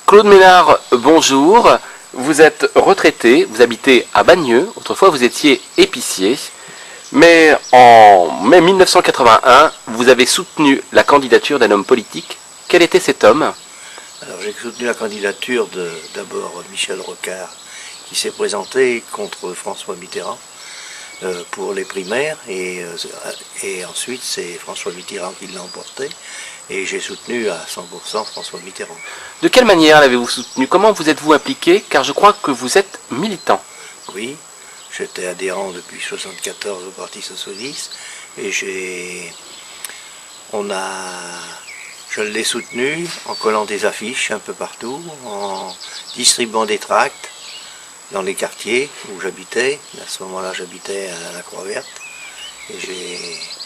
Claude Ménard, bonjour. Vous êtes retraité, vous habitez à Bagneux. Autrefois, vous étiez épicier. Mais en mai 1981, vous avez soutenu la candidature d'un homme politique. Quel était cet homme? Alors j'ai soutenu la candidature d'abord Michel Rocard, qui s'est présenté contre François Mitterrand pour les primaires, et ensuite c'est François Mitterrand qui l'a emporté, et j'ai soutenu à 100% François Mitterrand. De quelle manière l'avez-vous soutenu? Comment vous êtes-vous impliqué? Car je crois que vous êtes militant. Oui, j'étais adhérent depuis 1974 au Parti Socialiste, et je l'ai soutenu en collant des affiches un peu partout, en distribuant des tracts dans les quartiers où j'habitais. À ce moment-là, j'habitais à la Croix-Verte.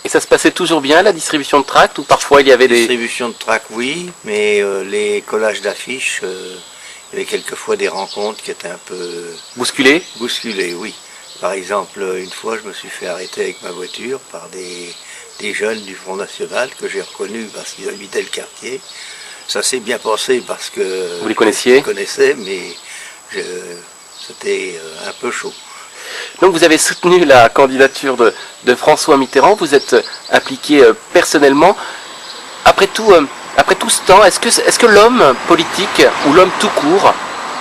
Et ça se passait toujours bien, la distribution de tracts, ou parfois il y avait des... Distribution de tracts, oui, mais les collages d'affiches, il y avait quelquefois des rencontres qui étaient un peu... Bousculés? Bousculées, oui. Par exemple, une fois, je me suis fait arrêter avec ma voiture par des jeunes du Front National que j'ai reconnus parce qu'ils habitaient le quartier. Ça s'est bien passé parce que... Vous les connaissiez? Je les connaissais, mais c'était un peu chaud. Donc vous avez soutenu la candidature de François Mitterrand, vous êtes impliqué personnellement. Après tout ce temps, est-ce que l'homme politique ou l'homme tout court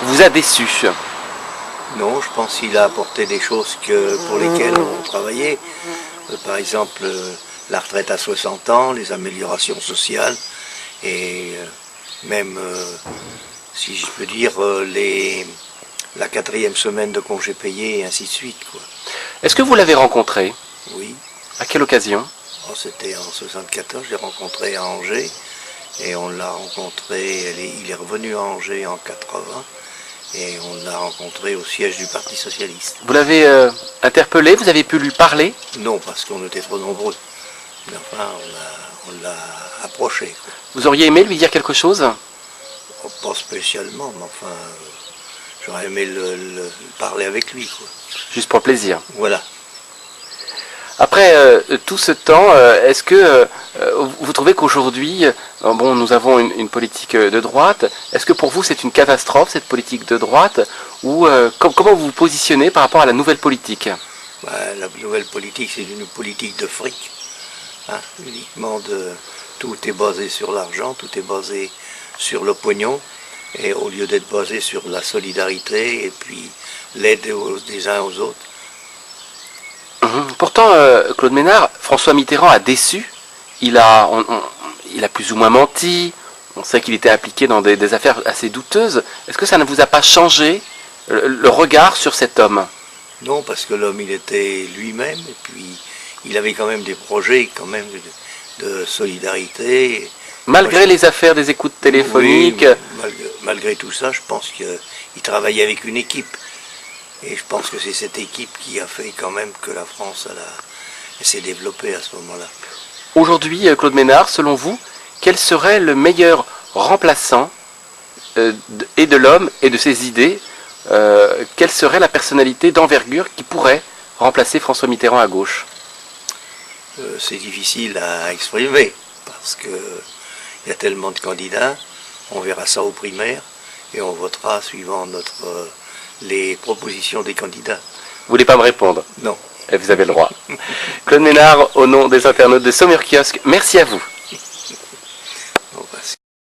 vous a déçu? Non, je pense qu'il a apporté des choses pour lesquelles on travaillait. Par exemple, la retraite à 60 ans, les améliorations sociales, et même, si je peux dire, la 4e semaine de congé payé, et ainsi de suite, quoi. Est-ce que vous l'avez rencontré? Oui. À quelle occasion? C'était en 1974, je l'ai rencontré à Angers, et on l'a rencontré, il est revenu à Angers en 80, et on l'a rencontré au siège du Parti Socialiste. Vous l'avez interpellé? Vous avez pu lui parler? Non, parce qu'on était trop nombreux. Mais enfin, on l'a approché, quoi. Vous auriez aimé lui dire quelque chose? Pas spécialement, mais enfin, j'aurais aimé le parler avec lui, quoi. Juste pour plaisir. Voilà. Après tout ce temps, est-ce que vous trouvez qu'aujourd'hui, bon, nous avons une politique de droite, est-ce que pour vous c'est une catastrophe cette politique de droite, ou comment vous vous positionnez par rapport à la nouvelle politique? La nouvelle politique, c'est une politique de fric, hein, uniquement tout est basé sur l'argent, tout est basé sur le pognon, et au lieu d'être basé sur la solidarité et puis l'aide des uns aux autres. Pourtant, Claude Ménard, François Mitterrand a déçu. Il a plus ou moins menti. On sait qu'il était impliqué dans des affaires assez douteuses. Est-ce que ça ne vous a pas changé le regard sur cet homme? Non, parce que l'homme, il était lui-même, et puis il avait quand même des projets quand même de solidarité. Malgré les affaires des écoutes téléphoniques? Oui, malgré tout ça, je pense qu'il travaillait avec une équipe. Et je pense que c'est cette équipe qui a fait quand même que la France s'est développée à ce moment-là. Aujourd'hui, Claude Ménard, selon vous, quel serait le meilleur remplaçant et de l'homme et de ses idées? Quelle serait la personnalité d'envergure qui pourrait remplacer François Mitterrand à gauche? C'est difficile à exprimer parce qu'il y a tellement de candidats. On verra ça aux primaires et on votera suivant les propositions des candidats. Vous voulez pas me répondre? Non. Et vous avez le droit. Claude Ménard, au nom des internautes de Saumur Kiosque, merci à vous.